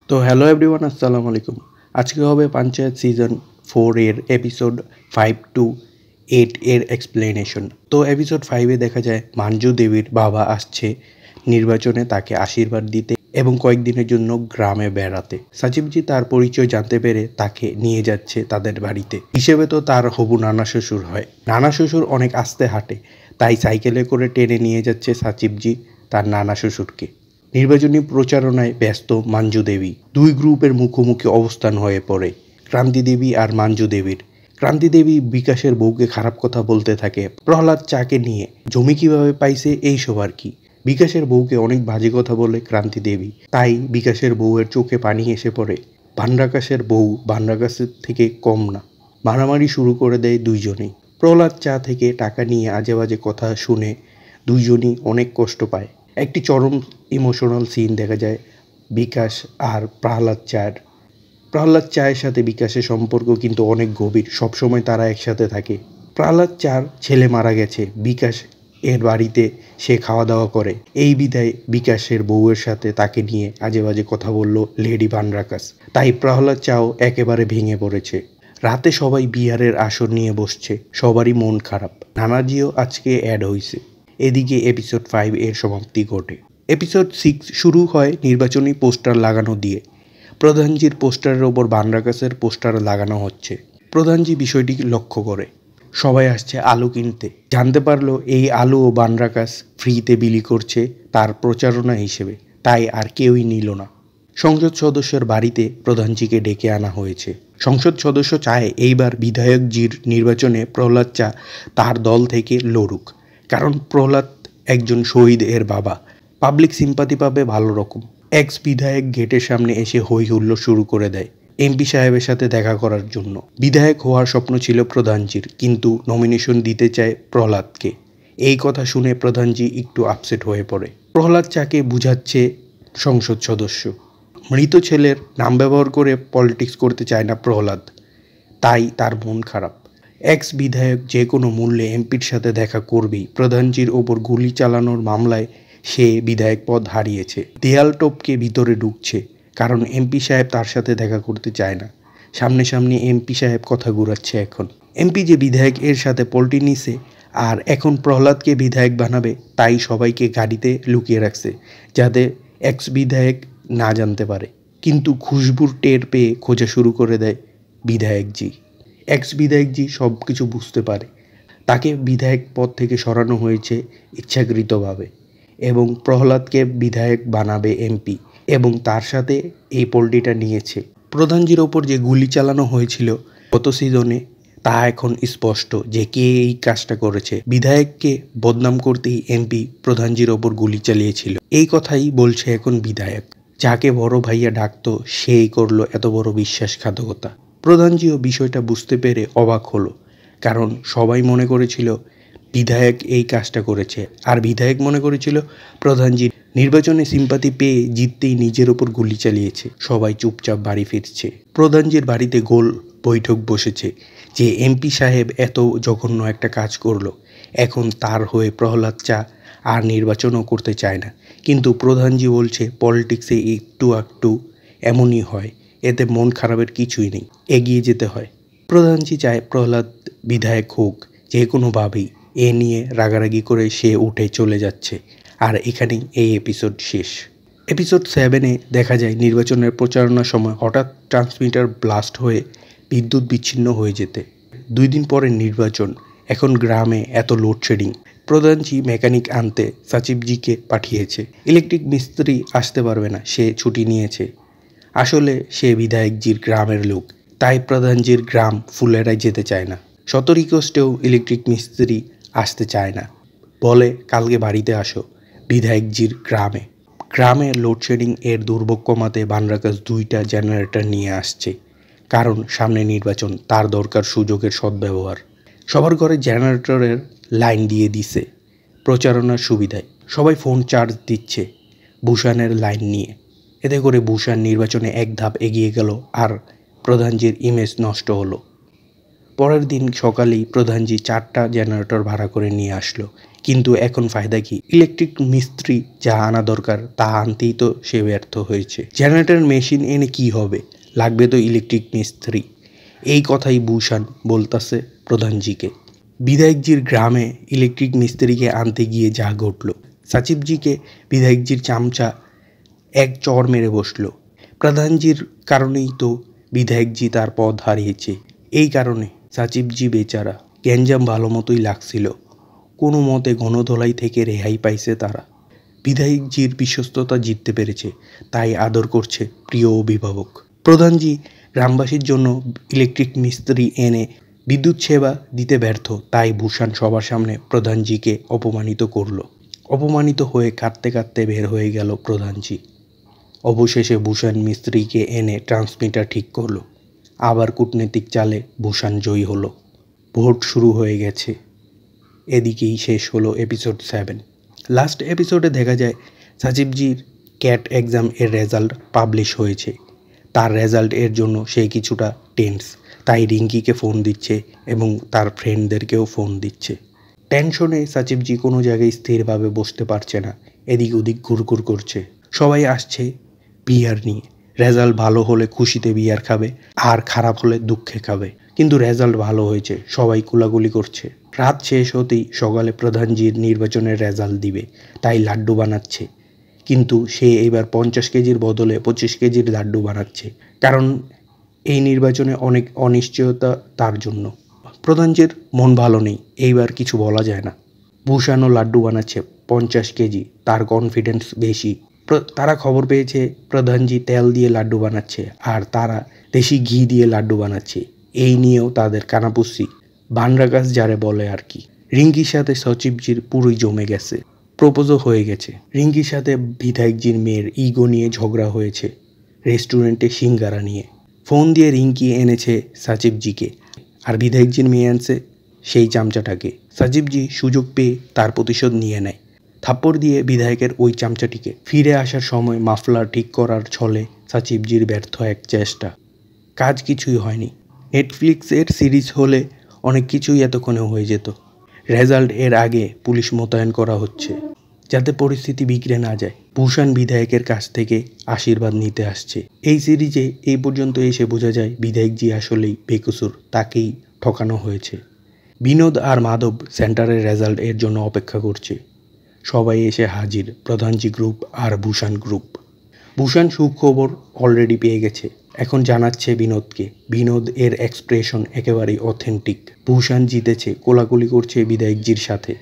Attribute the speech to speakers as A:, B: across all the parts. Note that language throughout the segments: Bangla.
A: তো হ্যালো এভরিওয়ান, আসসালামু আলাইকুম। আজকে হবে পঞ্চায়েত সিজন 4 এর এপিসোড 5 টু 8 এর এক্সপ্লেনেশন। তো এপিসোড 5-এ দেখা যায় মাঞ্জু দেবীর বাবা আসছে নির্বাচনে তাকে আশীর্বাদ দিতে এবং কয়েকদিনের জন্য গ্রামে বেড়াতে। সাচিবজি তার পরিচয় জানতে পেরে তাকে নিয়ে যাচ্ছে তাদের বাড়িতে। হিসেবে তো তার হবু নানা শ্বশুর হয়। নানা শ্বশুর অনেক আস্তে হাঁটে, তাই সাইকেলে করে টেনে নিয়ে যাচ্ছে সাচিবজি তার নানা শ্বশুরকে। নির্বাচনী প্রচারণায় ব্যস্ত মাঞ্জু দেবী। দুই গ্রুপের মুখোমুখি অবস্থান হয়ে পড়ে ক্রান্তি দেবী আর মাঞ্জু দেবীর। ক্রান্তি দেবী বিকাশের বউকে খারাপ কথা বলতে থাকে প্রহ্লাদ চাকে নিয়ে, জমি কিভাবে পাইছে এইসব আর কি। বিকাশের বউকে অনেক বাজে কথা বলে ক্রান্তি দেবী, তাই বিকাশের বউয়ের চোখে পানি এসে পড়ে। ভান্ডাকাশের বউ ভান্ডাকাশের থেকে কম না, মারামারি শুরু করে দেয় দুইজনেই। প্রহ্লাদ চা থেকে টাকা নিয়ে আজে বাজে কথা শুনে দুইজনই অনেক কষ্ট পায়। একটি চরম ইমোশনাল সিন দেখা যায় বিকাশ আর প্রহ্লাদ চায়ের সাথে বিকাশের সম্পর্ক কিন্তু অনেক গভীর, সবসময় তারা একসাথে থাকে। প্রহ্লাদ চার ছেলে মারা গেছে, বিকাশ এর বাড়িতে সে খাওয়া দাওয়া করে, এই বিদায় বিকাশের বউয়ের সাথে তাকে নিয়ে আজে বাজে কথা বলল লেডি ভান্ডাকাশ, তাই প্রহ্লাদ চাও একেবারে ভেঙে পড়েছে। রাতে সবাই বিয়ারের আসর নিয়ে বসছে, সবারই মন খারাপ। নানাজিও আজকে অ্যাড হয়েছে। এদিকে এপিসোড 5 এর সমাপ্তি ঘটে। এপিসোড 6 শুরু হয় নির্বাচনী পোস্টার লাগানো দিয়ে। প্রধানজির পোস্টারের ওপর ভান্ডাকাশের পোস্টার লাগানো হচ্ছে। প্রধানজি বিষয়টি লক্ষ্য করে। সবাই আসছে আলু কিনতে, জানতে পারলো এই আলু ও ভান্ডাকাশ ফ্রিতে বিলি করছে তার প্রচারণা হিসেবে, তাই আর কেউই নিল না। সংসদ সদস্যের বাড়িতে প্রধানজিকে ডেকে আনা হয়েছে। সংসদ সদস্য চায় এইবার বিধায়কজির নির্বাচনে প্রহ্লাদ চা তার দল থেকে লড়ুক, কারণ প্রহ্লাদ একজন শহীদ এর বাবা, পাবলিক সিম্পাতি পাবে ভালো রকম। এক্স বিধায়ক গেটের সামনে এসে হই হুল্লো শুরু করে দেয় এমপি সাহেবের সাথে দেখা করার জন্য। বিধায়ক হওয়ার স্বপ্ন ছিল প্রধানজির, কিন্তু নমিনেশন দিতে চায় প্রহ্লাদকে। এই কথা শুনে প্রধানজি একটু আপসেট হয়ে পড়ে। প্রহ্লাদ চাকে বুঝাচ্ছে সংসদ সদস্য মৃত ছেলের নাম ব্যবহার করে পলিটিক্স করতে চায় না প্রহ্লাদ, তাই তার মন খারাপ। এক্স বিধায়ক যে কোনো মূল্যে এমপির সাথে দেখা করবেই। প্রধানজির ওপর গুলি চালানোর মামলায় সে বিধায়ক পদ হারিয়েছে। দেয়াল টপকে ভিতরে ঢুকছে, কারণ এমপি সাহেব তার সাথে দেখা করতে চায় না। সামনে এমপি সাহেব কথা ঘুরাচ্ছে। এখন এমপি যে বিধায়ক এর সাথে পল্টি নিছে আর এখন প্রহ্লাদকে বিধায়ক বানাবে, তাই সবাইকে গাড়িতে লুকিয়ে রাখছে যাতে এক্স বিধায়ক না জানতে পারে। কিন্তু খুশবুর টের পেয়ে খোঁজা শুরু করে দেয় বিধায়কজি। এক্স বিধায়কজি সব কিছু বুঝতে পারে, তাকে বিধায়ক পদ থেকে সরানো হয়েছে ইচ্ছাকৃতভাবে এবং প্রহ্লাদকে বিধায়ক বানাবে এমপি, এবং তার সাথে এই পল্টিটা নিয়েছে। প্রধানজির ওপর যে গুলি চালানো হয়েছিল গত সিজনে, তা এখন স্পষ্ট যে কে এই কাজটা করেছে। বিধায়ককে বদনাম করতেই এমপি প্রধানজির ওপর গুলি চালিয়েছিল, এই কথাই বলছে এখন বিধায়ক। যাকে বড় ভাইয়া ডাকতো সেই করলো এত বড় বিশ্বাসঘাতকতা। প্রধানজিও বিষয়টা বুঝতে পেরে অবাক হলো, কারণ সবাই মনে করেছিল বিধায়ক এই কাজটা করেছে, আর বিধায়ক মনে করেছিল প্রধানজি নির্বাচনে সিম্পাতি পেয়ে জিততেই নিজের ওপর গুলি চালিয়েছে। সবাই চুপচাপ বাড়ি ফিরছে। প্রধানজির বাড়িতে গোল বৈঠক বসেছে যে এমপি সাহেব এত জঘন্য একটা কাজ করলো, এখন তার হয়ে প্রহ্লাদ চা আর নির্বাচনও করতে চায় না। কিন্তু প্রধানজি বলছে পলিটিক্সে একটু এমনই হয়, এতে মন খারাপের কিছুই নেই, এগিয়ে যেতে হয়। প্রধানজি চায় প্রহ্লাদ বিধায়ক হোক যে কোনোভাবেই। এ নিয়ে রাগারাগি করে সে উঠে চলে যাচ্ছে। আর এখানেই এই এপিসোড শেষ। এপিসোড 7-এ দেখা যায় নির্বাচনের প্রচারণার সময় হঠাৎ ট্রান্সমিটার ব্লাস্ট হয়ে বিদ্যুৎ বিচ্ছিন্ন হয়ে যেতে। 2 দিন পরে নির্বাচন, এখন গ্রামে এত লোডশেডিং। প্রধানজি মেকানিক আনতে সাচিবজিকে পাঠিয়েছে। ইলেকট্রিক মিস্ত্রি আসতে পারবে না, সে ছুটি নিয়েছে। আসলে সে বিধায়কজির গ্রামের লোক, তাই প্রধানজির গ্রাম ফুলেরায় যেতে চায় না। 17 রিকোয়েস্টেও ইলেকট্রিক মিস্ত্রি আসতে চায় না, বলে কালকে বাড়িতে আসো বিধায়কজির গ্রামে লোডশেডিং এর দুর্ভোগ কমাতে ভান্ডাকাশ 2টা জেনারেটর নিয়ে আসছে, কারণ সামনে নির্বাচন, তার দরকার সুযোগের সদ্ব্যবহার। সবার ঘরে জেনারেটরের লাইন দিয়ে দিছে প্রচারণার সুবিধায়। সবাই ফোন চার্জ দিচ্ছে ভূষানের লাইন নিয়ে, এতে করে ভূষান নির্বাচনে এক ধাপ এগিয়ে গেল আর প্রধানজির ইমেজ নষ্ট হলো। পরের দিন সকালেই প্রধানজি 4টা জেনারেটর ভাড়া করে নিয়ে আসলো, কিন্তু এখন ফায়দা কি? ইলেকট্রিক মিস্ত্রি যা আনা দরকার তা আনতেই তো সে ব্যর্থ হয়েছে। জেনারেটর মেশিন এনে কি হবে, লাগবে তো ইলেকট্রিক মিস্ত্রি। এই কথাই ভূষণ বলতাছে প্রধানজিকে। বিধায়কজির গ্রামে ইলেকট্রিক মিস্ত্রিকে আনতে গিয়ে যা ঘটল, সাচিবজিকে বিধায়কজির চামচা এক চর মেরে বসল। প্রধানজির কারণেই তো বিধায়কজি তার পদ হারিয়েছে। এই কারণে সাচিবজি বেচারা। গ্যাঞ্জাম ভালো মতোই লাগছিল, কোনো মতে গণধোলাই থেকে রেহাই পাইছে তারা। বিধায়কজির বিশ্বস্ততা জিততে পেরেছে, তাই আদর করছে প্রিয় অভিভাবক। প্রধানজি গ্রামবাসীর জন্য ইলেকট্রিক মিস্ত্রি এনে বিদ্যুৎ সেবা দিতে ব্যর্থ, তাই ভূষণ সবার সামনে প্রধানজিকে অপমানিত করল। অপমানিত হয়ে কাঁদতে কাঁদতে বের হয়ে গেল প্রধানজি। অবশেষে ভূষণ মিস্ত্রিকে এনে ট্রান্সমিটার ঠিক করলো। আবার কূটনৈতিক চালে ভূষণ জয়ী হলো। ভোট শুরু হয়ে গেছে। এদিকেই শেষ হলো এপিসোড 7। লাস্ট এপিসোডে দেখা যায় সাচিবজির ক্যাট এক্সাম এর রেজাল্ট পাবলিশ হয়েছে। তার রেজাল্ট এর জন্য সে কিছুটা টেন্স, তাই রিঙ্কিকে ফোন দিচ্ছে এবং তার ফ্রেন্ডদেরকেও ফোন দিচ্ছে। টেনশনে সাচিবজি কোনো জায়গায় স্থিরভাবে বসতে পারছে না, এদিক ওদিক ঘুরঘুর করছে। সবাই আসছে বিয়ার নিয়ে। রেজাল্ট ভালো হলে খুশিতে বিয়ার খাবে, আর খারাপ হলে দুঃখে খাবে। কিন্তু রেজাল্ট ভালো হয়েছে, সবাই কুলাকুলি করছে। রাত শেষ হতেই সকালে প্রধানজির নির্বাচনের রেজাল্ট দিবে, তাই লাড্ডু বানাচ্ছে। কিন্তু সে এবার 50 কেজির বদলে 25 কেজির লাড্ডু বানাচ্ছে, কারণ এই নির্বাচনে অনেক অনিশ্চয়তা তার জন্য। প্রধানজির মন ভালো নেই, এইবার কিছু বলা যায় না। ভূষণও লাড্ডু বানাচ্ছে 50 কেজি, তার কনফিডেন্স বেশি। তারা খবর পেয়েছে প্রধানজি তেল দিয়ে লাড্ডু বানাচ্ছে, আর তারা দেশি ঘি দিয়ে লাড্ডু বানাচ্ছে। এই নিয়েও তাদের কানাপুসি, বানরা গাছ যারে বলে আর কি। রিঙ্কির সাথে সচিবজির পুরোই জমে গেছে, প্রপোজও হয়ে গেছে। রিঙ্কির সাথে বিধায়কজির মেয়ের ইগো নিয়ে ঝগড়া হয়েছে রেস্টুরেন্টে সিঙ্গারা নিয়ে। ফোন দিয়ে রিঙ্কি এনেছে সাচিবজিকে, আর বিধায়কজির মেয়ে আনছে সেই চামচাটাকে। সাচিবজি সুযোগ পেয়ে তার প্রতিশোধ নিয়ে নেয়, থাপ্পড় দিয়ে বিধায়কের ওই চামচাটিকে। ফিরে আসার সময় মাফলার ঠিক করার ছলে সাচিবজির ব্যর্থ এক চেষ্টা, কাজ কিছুই হয়নি। নেটফ্লিক্সের সিরিজ হলে অনেক কিছুই এতক্ষণে হয়ে যেত। রেজাল্ট এর আগে পুলিশ মোতায়েন করা হচ্ছে, যাতে পরিস্থিতি বিগড়ে না যায়। ভূষণ বিধায়কের কাছ থেকে আশীর্বাদ নিতে আসছে। এই সিরিজে এই পর্যন্ত এসে বোঝা যায় বিধায়কজি আসলেই বেকসুর, তাকেই ঠকানো হয়েছে। বিনোদ আর মাধব সেন্টারের রেজাল্ট এর জন্য অপেক্ষা করছে। সবাই এসে হাজির, প্রধানজি গ্রুপ আর ভূষণ গ্রুপ। ভূষণ সুখবর অলরেডি পেয়ে গেছে, এখন জানাচ্ছে বিনোদকে। বিনোদ এর এক্সপ্রেশন একেবারেই অথেন্টিক। ভূষণ জিতেছে, কোলাকুলি করছে বিধায়কজির সাথে।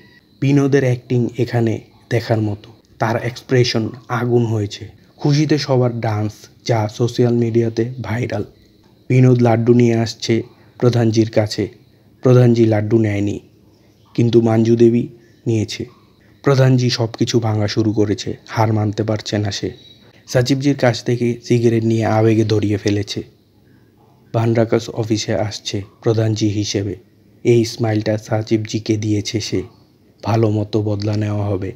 A: বিনোদের অ্যাক্টিং এখানে দেখার মতো, তার এক্সপ্রেশন আগুন হয়েছে। খুশিতে সবার ডান্স, যা সোশ্যাল মিডিয়াতে ভাইরাল। বিনোদ লাড্ডু নিয়ে আসছে প্রধানজির কাছে। প্রধানজি লাড্ডু নেয়নি, কিন্তু মঞ্জু দেবী নিয়েছে। প্রধানজি সব কিছু ভাঙা শুরু করেছে, হার মানতে পারছে না সে। সাচিবজির কাছ থেকে সিগারেট নিয়ে আবেগে ধরিয়ে ফেলেছে। বানরাকাস অফিসে আসছে প্রধানজি হিসেবে। এই স্মাইলটা সাচিবজিকে দিয়েছে সে। ভালো মতো বদলা নেওয়া হবে।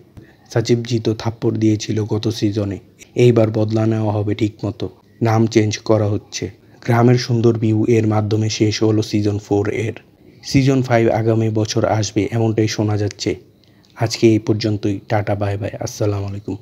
A: সাচিবজি তো থাপ্পড় দিয়েছিল গত সিজনে, এইবার বদলা নেওয়া হবে ঠিক মতো। নাম চেঞ্জ করা হচ্ছে। গ্রামের সুন্দর ভিউ এর মাধ্যমে শেষ হলো সিজন 4 এর। সিজন 5 আগামী বছর আসবে এমনটাই শোনা যাচ্ছে। আজকে এই পর্যন্তই। টাটা, বাই বাই, আসসালামু আলাইকুম।